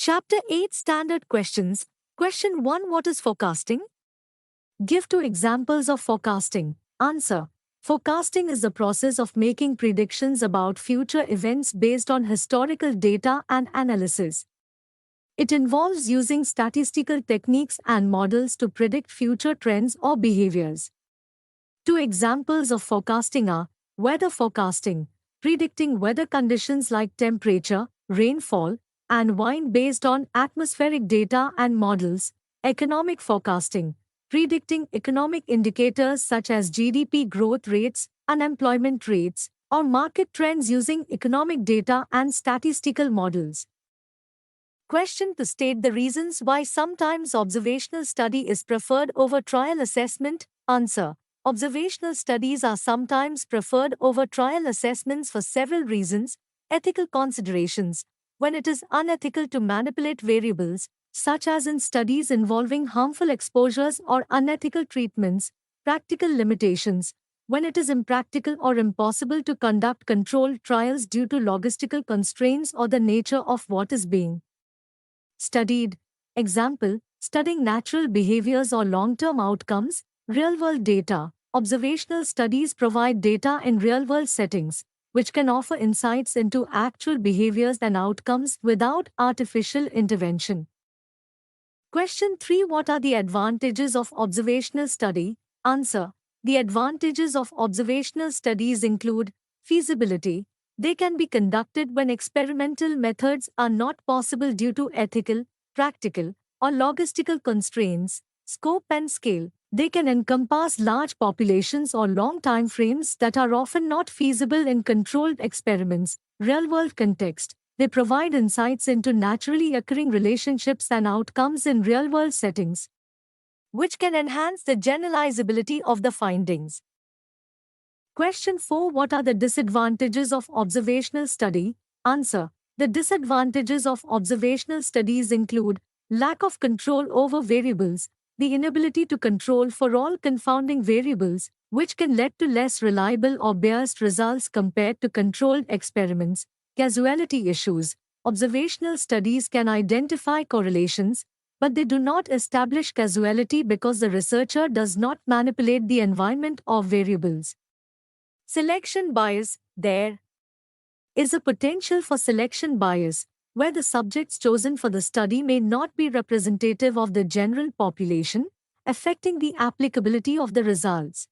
Chapter 8 Standard Questions. Question 1 What is forecasting? Give 2 examples of forecasting. Answer. Forecasting is the process of making predictions about future events based on historical data and analysis. It involves using statistical techniques and models to predict future trends or behaviors. 2 examples of forecasting are weather forecasting, predicting weather conditions like temperature, rainfall, and wind based on atmospheric data and models, economic forecasting, predicting economic indicators such as GDP growth rates, unemployment rates, or market trends using economic data and statistical models. Question to state the reasons why sometimes observational study is preferred over trial assessment. Answer. Observational studies are sometimes preferred over trial assessments for several reasons. Ethical considerations. When it is unethical to manipulate variables, such as in studies involving harmful exposures or unethical treatments. Practical limitations. When it is impractical or impossible to conduct controlled trials due to logistical constraints or the nature of what is being studied. Example, studying natural behaviors or long-term outcomes. Real-world data. Observational studies provide data in real-world settings, which can offer insights into actual behaviors and outcomes without artificial intervention. Question 3 What are the advantages of observational study? Answer. The advantages of observational studies include feasibility. They can be conducted when experimental methods are not possible due to ethical, practical, or logistical constraints. Scope and scale. They can encompass large populations or long time frames that are often not feasible in controlled experiments. Real-world context. They provide insights into naturally occurring relationships and outcomes in real-world settings, which can enhance the generalizability of the findings. Question 4 What are the disadvantages of observational study? Answer. The disadvantages of observational studies include lack of control over variables, the inability to control for all confounding variables, which can lead to less reliable or biased results compared to controlled experiments. Causality issues. Observational studies can identify correlations, but they do not establish causality because the researcher does not manipulate the environment or variables. Selection bias. There is a potential for selection bias, where the subjects chosen for the study may not be representative of the general population, affecting the applicability of the results.